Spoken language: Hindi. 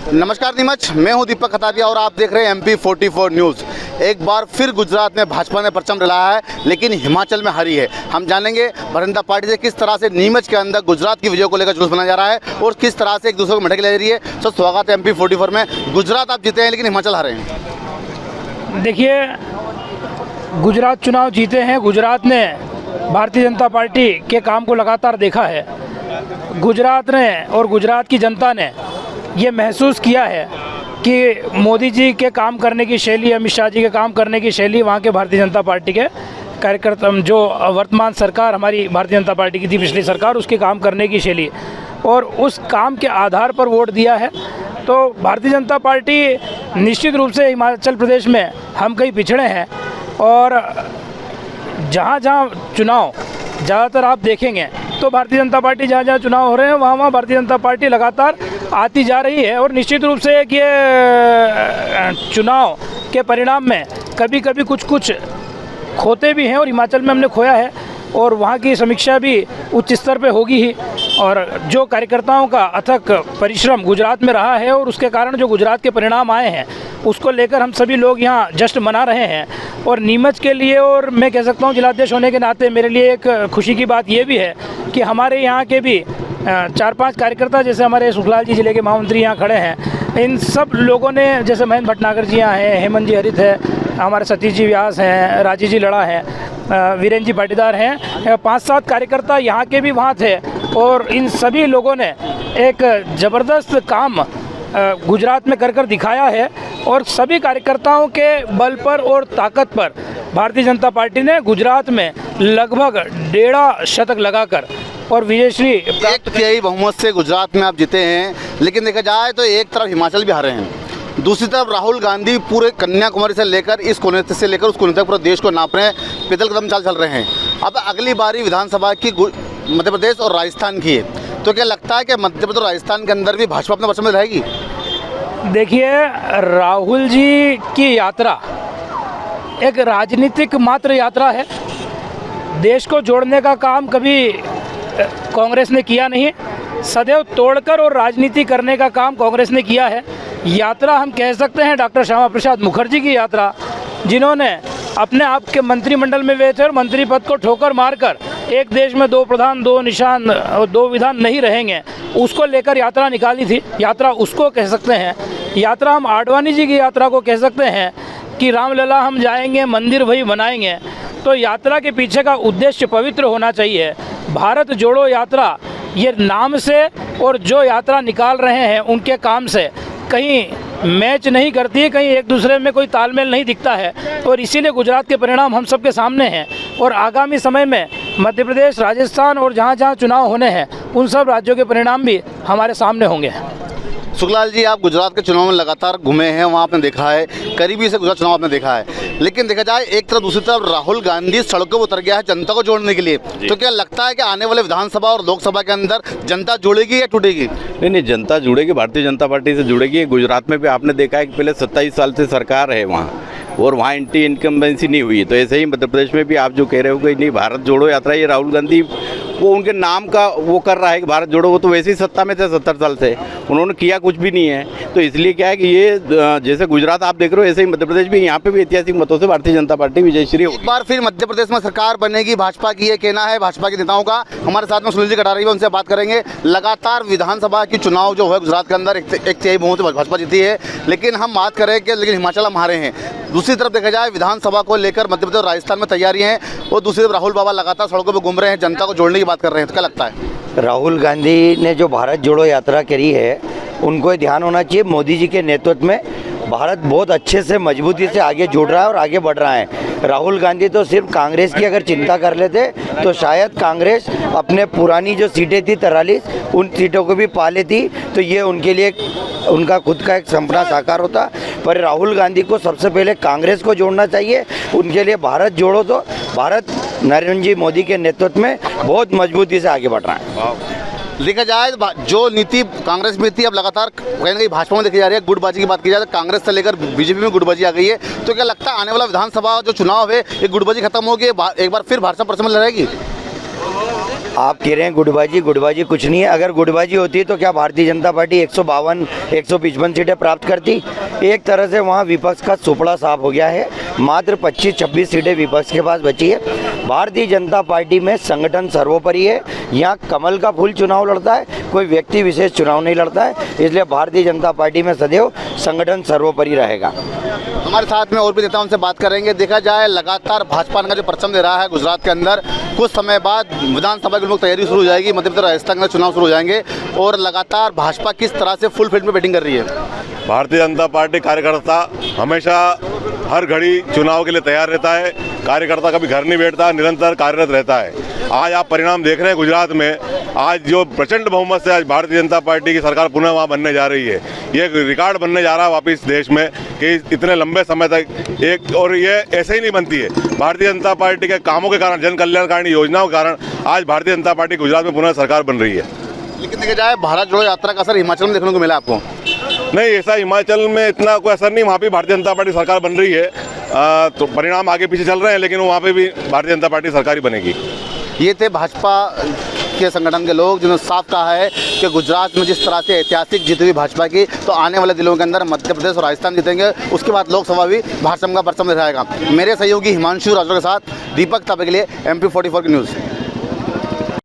नमस्कार नीमच, मैं हूं दीपक खताबिया और आप देख रहे हैं MP44 न्यूज़। एक बार फिर गुजरात में भाजपा ने परचम लहराया है, लेकिन हिमाचल में हारी है। हम जानेंगे भारतीय जनता पार्टी से किस तरह से नीमच के अंदर गुजरात की विजय को लेकर जुलूस बनाया जा रहा है और किस तरह से एक दूसरे को मटक ले रही है। सर स्वागत है MP44 में। गुजरात आप जीते हैं लेकिन हिमाचल हारे हैं। देखिए, गुजरात चुनाव जीते हैं। गुजरात ने भारतीय जनता पार्टी के काम को लगातार देखा है। गुजरात ने और गुजरात की जनता ने ये महसूस किया है कि मोदी जी के काम करने की शैली, अमित शाह जी के काम करने की शैली, वहाँ के भारतीय जनता पार्टी के कार्यकर्ता, जो वर्तमान सरकार हमारी भारतीय जनता पार्टी की थी, पिछली सरकार, उसके काम करने की शैली और उस काम के आधार पर वोट दिया है। तो भारतीय जनता पार्टी निश्चित रूप से हिमाचल प्रदेश में हम कहीं पिछड़े हैं और जहाँ जहाँ चुनाव ज़्यादातर आप देखेंगे तो भारतीय जनता पार्टी जहाँ जहाँ चुनाव हो रहे हैं वहाँ भारतीय जनता पार्टी लगातार आती जा रही है। और निश्चित रूप से कि चुनाव के परिणाम में कभी कभी कुछ खोते भी हैं और हिमाचल में हमने खोया है और वहाँ की समीक्षा भी उच्च स्तर पे होगी ही। और जो कार्यकर्ताओं का अथक परिश्रम गुजरात में रहा है और उसके कारण जो गुजरात के परिणाम आए हैं उसको लेकर हम सभी लोग यहाँ जश्न मना रहे हैं। और नीमच के लिए, और मैं कह सकता हूँ जिलाध्यक्ष होने के नाते, मेरे लिए एक खुशी की बात ये भी है कि हमारे यहाँ के भी 4-5 कार्यकर्ता, जैसे हमारे सुखलाल जी जिले के महामंत्री यहाँ खड़े हैं, इन सब लोगों ने, जैसे महेंद्र भटनागर जी यहाँ हैं, हेमंत जी हरित है, हमारे सतीश जी व्यास हैं, राजीव जी लड़ा हैं, वीरेंद्र जी पाटीदार हैं, 5-7 कार्यकर्ता यहाँ के भी वहाँ थे। और इन सभी लोगों ने एक ज़बरदस्त काम गुजरात में कर दिखाया है और सभी कार्यकर्ताओं के बल पर और ताकत पर भारतीय जनता पार्टी ने गुजरात में लगभग 1.5 शतक लगाकर और विजयश्री एक तिहाई बहुमत से गुजरात में आप जीते हैं, लेकिन देखा जाए तो एक तरफ हिमाचल भी हारे हैं, दूसरी तरफ राहुल गांधी पूरे कन्याकुमारी से लेकर इस कोने से लेकर उस कोने तक पूरे देश को नाप रहे हैं, पैदल कदम चाल चल रहे हैं। अब अगली बारी विधानसभा की मध्य प्रदेश और राजस्थान की है, तो क्या लगता है कि मध्य प्रदेश और राजस्थान के अंदर भी भाजपा अपना परचम रहेगी? देखिए, राहुल जी की यात्रा एक राजनीतिक मात्र यात्रा है। देश को जोड़ने का काम कभी कांग्रेस ने किया नहीं, सदैव तोड़कर और राजनीति करने का काम कांग्रेस ने किया है। यात्रा हम कह सकते हैं डॉक्टर श्यामा प्रसाद मुखर्जी की यात्रा, जिन्होंने अपने आप के मंत्रिमंडल में बैठे और मंत्री पद को ठोकर मारकर एक देश में 2 प्रधान 2 निशान 2 विधान नहीं रहेंगे, उसको लेकर यात्रा निकाली थी। यात्रा उसको कह सकते हैं। यात्रा हम आडवाणी जी की यात्रा को कह सकते हैं कि रामलला हम जाएंगे, मंदिर वही बनाएंगे। तो यात्रा के पीछे का उद्देश्य पवित्र होना चाहिए। भारत जोड़ो यात्रा ये नाम से और जो यात्रा निकाल रहे हैं उनके काम से कहीं मैच नहीं करती है, कहीं एक दूसरे में कोई तालमेल नहीं दिखता है। और इसीलिए गुजरात के परिणाम हम सबके सामने हैं और आगामी समय में मध्य प्रदेश, राजस्थान और जहाँ जहाँ चुनाव होने हैं उन सब राज्यों के परिणाम भी हमारे सामने होंगे। सुखलाल जी, आप गुजरात के चुनाव में लगातार घूमे हैं, वहाँ आपने देखा है, करीबी से गुजरात चुनाव आपने देखा है, लेकिन देखा जाए एक तरफ दूसरी तरफ राहुल गांधी सड़कों पर उतर गया है जनता को जोड़ने के लिए। तो क्या लगता है कि आने वाले विधानसभा और लोकसभा के अंदर जनता जुड़ेगी या टूटेगी? नहीं, जनता जुड़ेगी, भारतीय जनता पार्टी से जुड़ेगी। गुजरात में भी आपने देखा है कि पहले 27 साल से सरकार है वहाँ और वहाँ एंटी इनकम्बेंसी नहीं हुई। तो ऐसे ही मध्य प्रदेश में भी आप जो कह रहे हो कि नहीं भारत जोड़ो यात्रा, ये राहुल गांधी वो उनके नाम का वो कर रहा है कि भारत जोड़ो, वो तो वैसे ही सत्ता में थे 70 साल से, उन्होंने किया कुछ भी नहीं है। तो इसलिए क्या है कि ये जैसे गुजरात आप देख रहे हो ऐसे ही मध्य प्रदेश भी, यहाँ पे भी ऐतिहासिक मतों से भारतीय जनता पार्टी विजयश्री होगी। एक बार फिर मध्य प्रदेश में सरकार बनेगी भाजपा की, ये कहना है भाजपा के नेताओं का। हमारे साथ में सुनील जी कटारिया, उनसे बात करेंगे। लगातार विधानसभा की चुनाव जो है गुजरात के अंदर एक तिहाई बहुमत से भाजपा जीती है, लेकिन हम बात करें कि लेकिन हिमाचल हम हारे हैं। दूसरी तरफ देखा जाए विधानसभा को लेकर मध्य प्रदेश और राजस्थान में तैयारी हैं और दूसरी तरफ राहुल बाबा लगातार सड़कों पर घूम रहे हैं, जनता को जोड़ने की बात कर रहे हैं। तो क्या लगता है? राहुल गांधी ने जो भारत जोड़ो यात्रा करी है, उनको ये ध्यान होना चाहिए मोदी जी के नेतृत्व में भारत बहुत अच्छे से मजबूती से आगे जुड़ रहा है और आगे बढ़ रहा है। राहुल गांधी तो सिर्फ कांग्रेस की अगर चिंता कर लेते तो शायद कांग्रेस अपने पुरानी जो सीटें थी 43 उन सीटों को भी पा लेती, तो ये उनके लिए उनका खुद का एक सपना साकार होता। पर राहुल गांधी को सबसे पहले कांग्रेस को जोड़ना चाहिए। उनके लिए भारत जोड़ो तो भारत नरेंद्र जी मोदी के नेतृत्व में बहुत मजबूती से आगे बढ़ रहा है। देखा जाए जो नीति कांग्रेस में थी अब लगातार कहीं ना कहीं भाजपा में देखी जा रही है। गुटबाजी की बात की जाए तो कांग्रेस से लेकर बीजेपी में गुटबाजी आ गई है। तो क्या लगता है आने वाला विधानसभा जो चुनाव है ये गुटबाजी खत्म होगी, एक बार फिर भाजपा परचम लहराएगी? आप कह रहे हैं गुटबाजी कुछ नहीं है। अगर गुटबाजी होती तो क्या भारतीय जनता पार्टी 152 155 सीटें प्राप्त करती? एक तरह से वहाँ विपक्ष का सुपड़ा साफ हो गया है। मात्र 25-26 सीटें विपक्ष के पास बची है। भारतीय जनता पार्टी में संगठन सर्वोपरि है। यहाँ कमल का फूल चुनाव लड़ता है, कोई व्यक्ति विशेष चुनाव नहीं लड़ता है। इसलिए भारतीय जनता पार्टी में सदैव संगठन सर्वोपरि रहेगा। हमारे साथ में और भी नेताओं से बात करेंगे। देखा जाए लगातार भाजपा का जो परचम दे रहा है गुजरात के अंदर, कुछ समय बाद विधानसभा की लोग तैयारी शुरू हो जाएगी, मध्य प्रदेश राजस्थान का चुनाव शुरू हो जाएंगे और लगातार भाजपा किस तरह से फुल फील्ड में बैटिंग कर रही है। भारतीय जनता पार्टी कार्यकर्ता हमेशा हर घड़ी चुनाव के लिए तैयार रहता है। कार्यकर्ता कभी घर नहीं बैठता, निरंतर कार्यरत रहता है। आज आप परिणाम देख रहे हैं गुजरात में, आज जो प्रचंड बहुमत से आज भारतीय जनता पार्टी की सरकार पुनः वहाँ बनने जा रही है। ये एक रिकॉर्ड बनने जा रहा है वापिस देश में कि इतने लंबे समय तक एक, और ये ऐसे ही नहीं बनती है। भारतीय जनता पार्टी के कामों के कारण, जन कल्याणकारी योजनाओं के कारण आज भारतीय जनता पार्टी गुजरात में पुनः सरकार बन रही है। लेकिन देखा जाए भारत जोड़ो यात्रा का असर हिमाचल में देखने को मिला आपको? नहीं, ऐसा हिमाचल में इतना कोई असर नहीं। वहाँ भी भारतीय जनता पार्टी सरकार बन रही है, तो परिणाम आगे पीछे चल रहे हैं, लेकिन वहाँ पे भी भारतीय जनता पार्टी सरकार ही बनेगी। ये थे भाजपा के संगठन के लोग जिन्होंने साफ कहा है कि गुजरात में जिस तरह से ऐतिहासिक जीत हुई भाजपा की, तो आने वाले दिनों के अंदर मध्य प्रदेश और राजस्थान जीतेंगे। उसके बाद लोकसभा भी भाजपा का परचम दिखाएगा। मेरे सहयोगी हिमांशु राजों के साथ दीपक ताबे के लिए MP44 की न्यूज़।